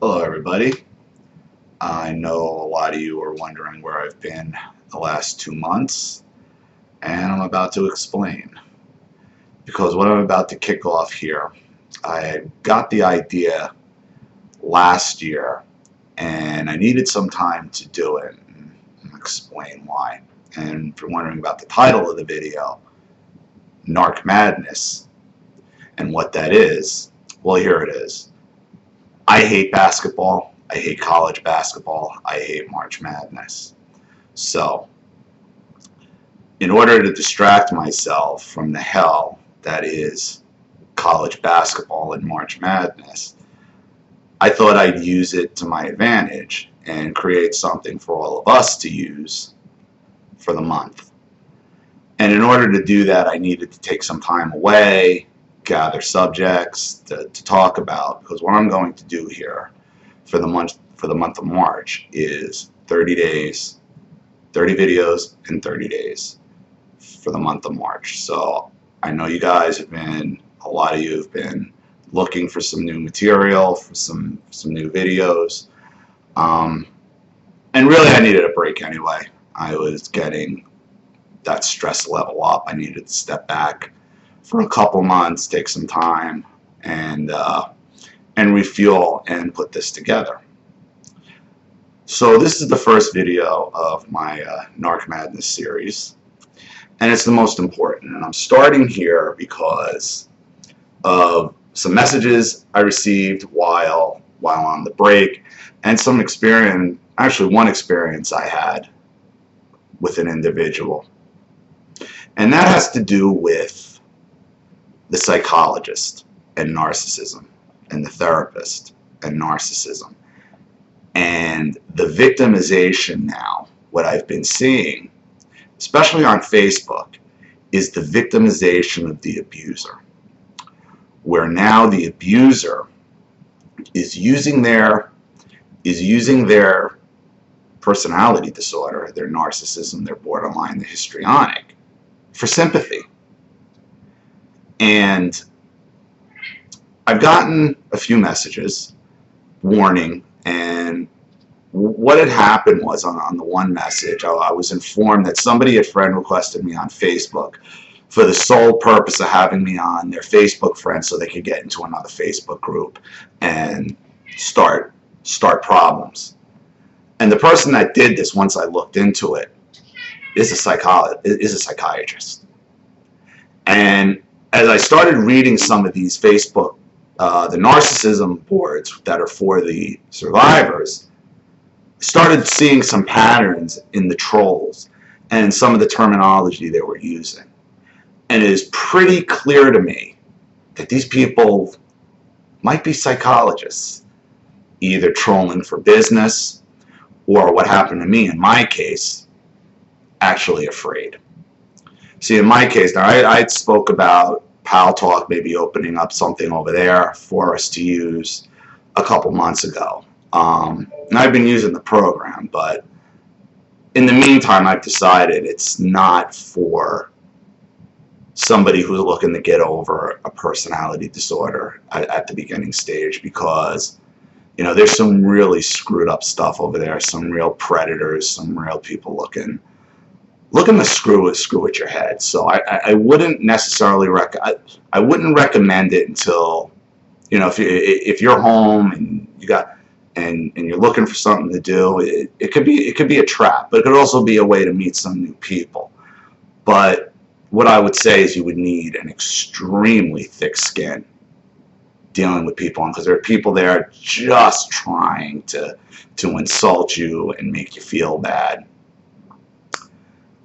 Hello everybody. I know a lot of you are wondering where I've been the last 2 months, and I'm about to explain. Because what I'm about to kick off here, I got the idea last year and I needed some time to do it, and I'll explain why. And if you're wondering about the title of the video, Narc Madness, and what that is, well, here it is. I hate basketball. I hate college basketball. I hate March Madness. So, in order to distract myself from the hell that is college basketball and March Madness, I thought I'd use it to my advantage and create something for all of us to use for the month. And in order to do that, I needed to take some time away, gather subjects to talk about, because what I'm going to do here for the month of March is 30 days, 30 videos in 30 days for the month of March. So I know you guys have been, a lot of you have been looking for some new material, for some new videos. And really I needed a break anyway. I was getting that stress level up. I needed to step back for a couple months, take some time, and refuel and put this together. So this is the first video of my Narc Madness series, and it's the most important. And I'm starting here because of some messages I received while on the break, and some experience, actually one experience I had with an individual. And that has to do with the psychologist and narcissism, and the therapist and narcissism. And the victimization now, what I've been seeing, especially on Facebook, is the victimization of the abuser, where now the abuser is using their personality disorder, their narcissism, their borderline, their histrionic, for sympathy. And I've gotten a few messages warning, and what had happened was on the one message, I was informed that somebody had friend requested me on Facebook for the sole purpose of having me on their Facebook friends so they could get into another Facebook group and start problems. And the person that did this, once I looked into it, is a psychiatrist. And as I started reading some of these Facebook, the narcissism boards that are for the survivors, started seeing some patterns in the trolls and some of the terminology they were using. And it is pretty clear to me that these people might be psychologists, either trolling for business, or what happened to me in my case, actually afraid. See, in my case, now I spoke about Paltalk maybe opening up something over there for us to use a couple months ago. And I've been using the program, but in the meantime, I've decided it's not for somebody who's looking to get over a personality disorder at the beginning stage, because there's some really screwed up stuff over there, some real predators, some real people looking to screw with your head. So I wouldn't necessarily I wouldn't recommend it until if you're home and and you're looking for something to do. It could be a trap, but it could also be a way to meet some new people. But what I would say is you would need an extremely thick skin dealing with people, because there are people there just trying to insult you and make you feel bad.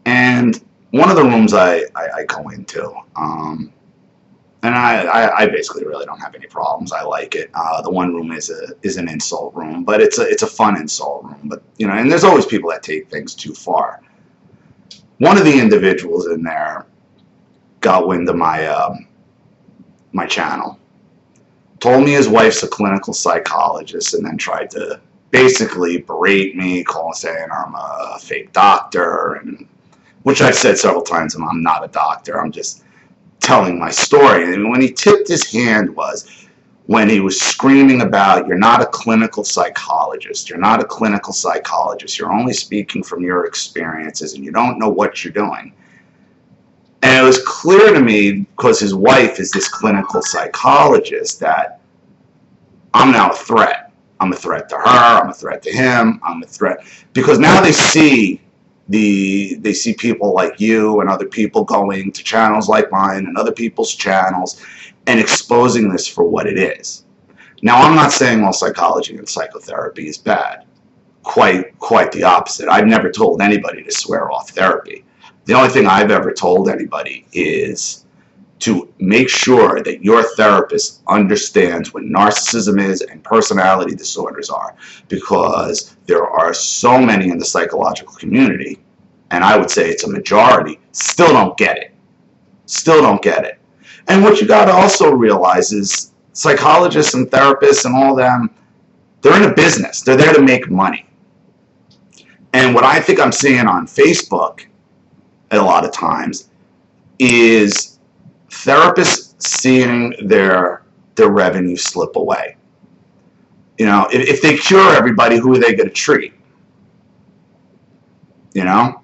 And one of the rooms I go into, and I basically really don't have any problems. I like it. The one room is an insult room, but it's a fun insult room. But and there's always people that take things too far. One of the individuals in there got wind of my channel, told me his wife's a clinical psychologist, and then tried to basically berate me, saying I'm a fake doctor, and which I've said several times, and I'm not a doctor. I'm just telling my story. And when he tipped his hand was, when he was screaming about, you're not a clinical psychologist, you're not a clinical psychologist, you're only speaking from your experiences and you don't know what you're doing. And it was clear to me, because his wife is this clinical psychologist, that I'm now a threat. I'm a threat to her, I'm a threat to him, I'm a threat. Because now they see people like you and other people going to channels like mine and other people's channels and exposing this for what it is. Now, I'm not saying all psychology and psychotherapy is bad. Quite the opposite. I've never told anybody to swear off therapy. The only thing I've ever told anybody is to make sure that your therapist understands what narcissism is and personality disorders are, because there are so many in the psychological community, and I would say it's a majority, still don't get it. Still don't get it. And what you got to also realize is psychologists and therapists and all them, they're in a business. They're there to make money. And what I think I'm seeing on Facebook a lot of times is therapists seeing their revenue slip away. You know, if they cure everybody, who are they going to treat? You know?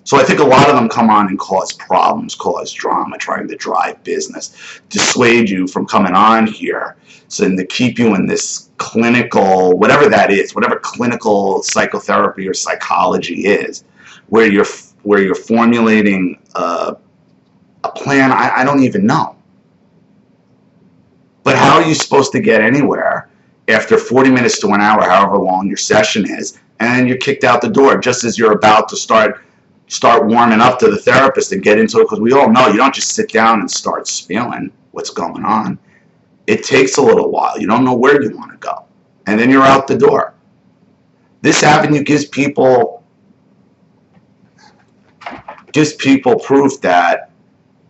So I think a lot of them come on and cause problems, cause drama, trying to drive business, dissuade you from coming on here, so to keep you in this clinical, whatever that is, whatever clinical psychotherapy or psychology is, where you're formulating a plan. I don't even know. But how are you supposed to get anywhere after 40 minutes to an hour, however long your session is, and then you're kicked out the door just as you're about to start warming up to the therapist and get into it? Because we all know you don't just sit down and start spewing what's going on. It takes a little while. You don't know where you want to go. And then you're out the door. This avenue gives people proof that,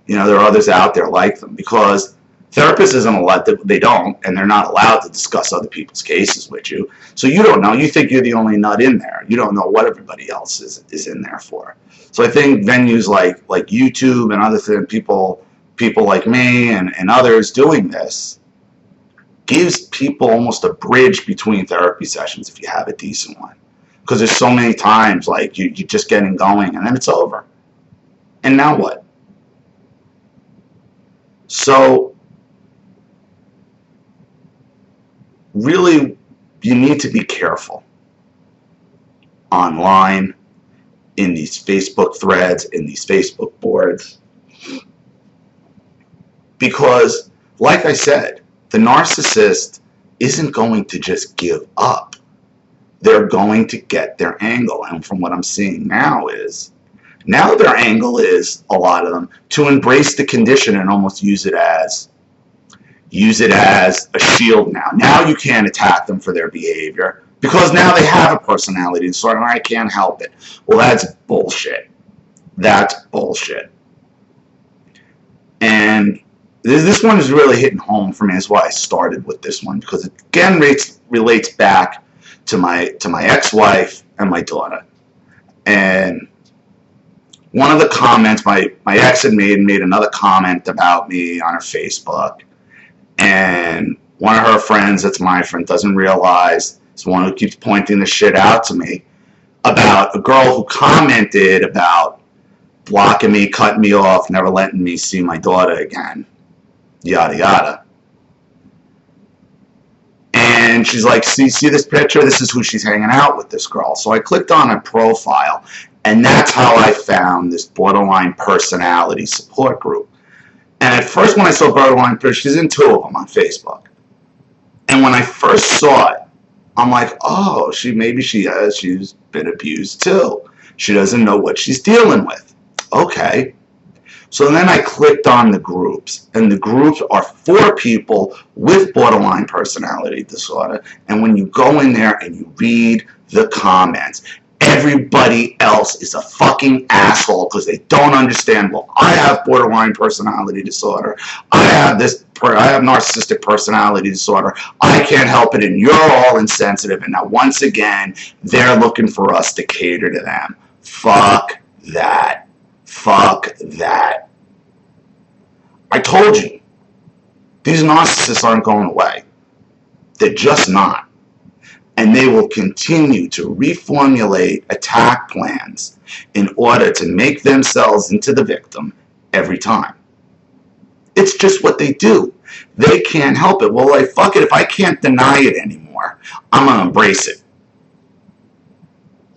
you know, there are others out there like them, because therapists isn't allowed to, they don't, and they're not allowed to discuss other people's cases with you. So you don't know. You think you're the only nut in there. You don't know what everybody else is in there for. So I think venues like YouTube and other things, people like me and others doing this, gives people almost a bridge between therapy sessions if you have a decent one. Because there's so many times like you're just getting going and then it's over. And now what? So really, you need to be careful online, in these Facebook threads, in these Facebook boards. Because, like I said, the narcissist isn't going to just give up. They're going to get their angle. And from what I'm seeing now their angle is, a lot of them, to embrace the condition and almost use it as a shield now. Now you can't attack them for their behavior because now they have a personality disorder and I can't help it. Well, that's bullshit. That's bullshit. And this one is really hitting home for me. That's why I started with this one, because it again relates back to my ex-wife and my daughter. And one of the comments my ex had made another comment about me on her Facebook. And one of her friends, that's my friend, doesn't realize, is the one who keeps pointing this shit out to me, about a girl who commented about blocking me, cutting me off, never letting me see my daughter again, yada yada. And she's like, see this picture? This is who she's hanging out with, this girl. So I clicked on her profile, and that's how I found this borderline personality support group. And at first when I saw borderline personality, she's in 2 of them on Facebook. And when I first saw it, I'm like, oh, she's been abused too. She doesn't know what she's dealing with. Okay. So then I clicked on the groups, and the groups are for people with borderline personality disorder. And when you go in there and you read the comments, everybody else is a fucking asshole because they don't understand, well, I have borderline personality disorder. I have narcissistic personality disorder. I can't help it, and you're all insensitive. And now, once again, they're looking for us to cater to them. Fuck that. Fuck that. I told you. These narcissists aren't going away. They're just not. And they will continue to reformulate attack plans in order to make themselves into the victim every time. It's just what they do. They can't help it. Well, like, fuck it. If I can't deny it anymore, I'm going to embrace it.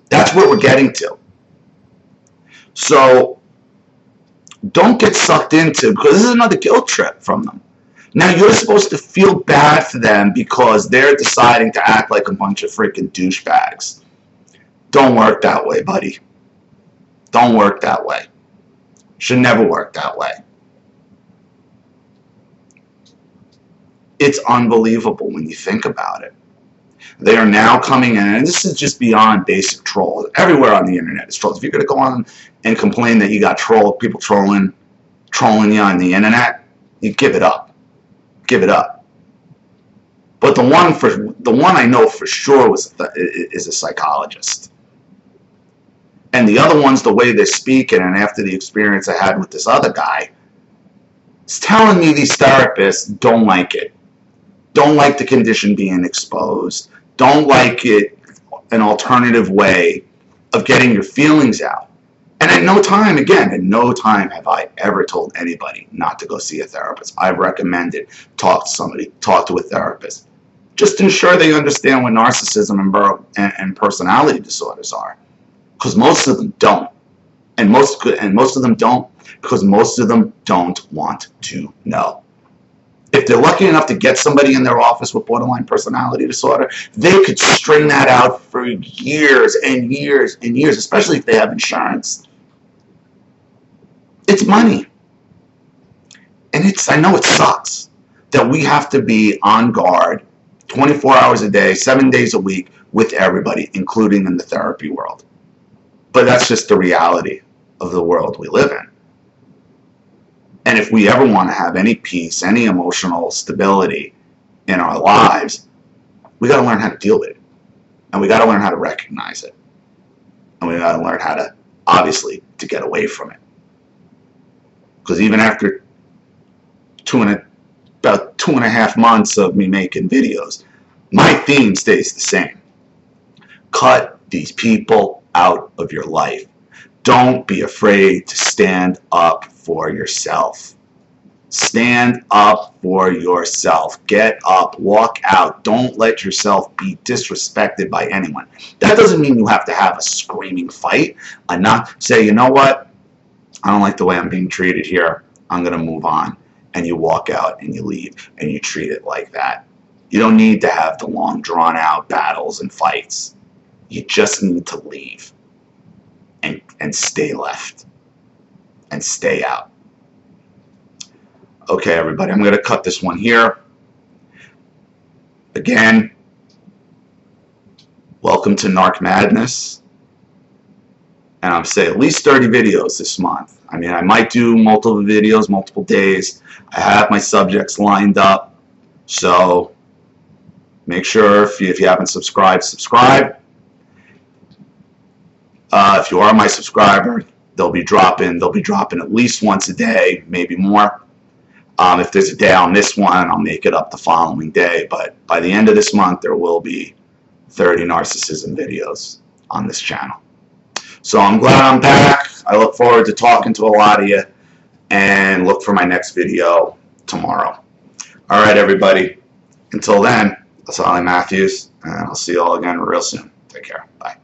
That's what we're getting to. So don't get sucked into, because this is another guilt trip from them. Now you're supposed to feel bad for them because they're deciding to act like a bunch of freaking douchebags. Don't work that way, buddy. Don't work that way. Should never work that way. It's unbelievable when you think about it. They are now coming in, and this is just beyond basic trolls. Everywhere on the internet is trolls. If you're going to go on and complain that you got people trolling you on the internet, you give it up. Give it up. But the one I know for sure is a psychologist. And the other ones, the way they're speaking, and after the experience I had with this other guy, is telling me these therapists don't like it. Don't like the condition being exposed. Don't like it, an alternative way of getting your feelings out. And at no time, again, at no time have I ever told anybody not to go see a therapist. I've recommended talk to somebody, talk to a therapist. Just to ensure they understand what narcissism and personality disorders are. Because most of them don't. And most of them don't because most of them don't want to know. If they're lucky enough to get somebody in their office with borderline personality disorder, they could string that out for years and years and years, especially if they have insurance. It's money. And I know it sucks that we have to be on guard 24 hours a day, 7 days a week with everybody, including in the therapy world. But that's just the reality of the world we live in. And if we ever want to have any peace, any emotional stability in our lives, we got to learn how to deal with it. And we got to learn how to recognize it. And we got to learn how to, obviously, to get away from it. Because even after about 2.5 months of me making videos, my theme stays the same. Cut these people out of your life. Don't be afraid to stand up for yourself. Stand up for yourself. Get up. Walk out. Don't let yourself be disrespected by anyone. That doesn't mean you have to have a screaming fight and not say, you know what? I don't like the way I'm being treated here. I'm going to move on. And you walk out and you leave and you treat it like that. You don't need to have the long drawn out battles and fights. You just need to leave. And stay left. And stay out. Okay, everybody, I'm going to cut this one here. Again, welcome to Narc Madness. And I'm saying at least 30 videos this month. I mean, I might do multiple videos, multiple days. I have my subjects lined up. So make sure if you haven't subscribed, subscribe. If you are my subscriber, they'll be dropping at least once a day, maybe more. If there's a day I'll miss one, I'll make it up the following day. But by the end of this month, there will be 30 narcissism videos on this channel. So I'm glad I'm back. I look forward to talking to a lot of you. And look for my next video tomorrow. All right, everybody. Until then, that's Ollie Matthews. And I'll see you all again real soon. Take care. Bye.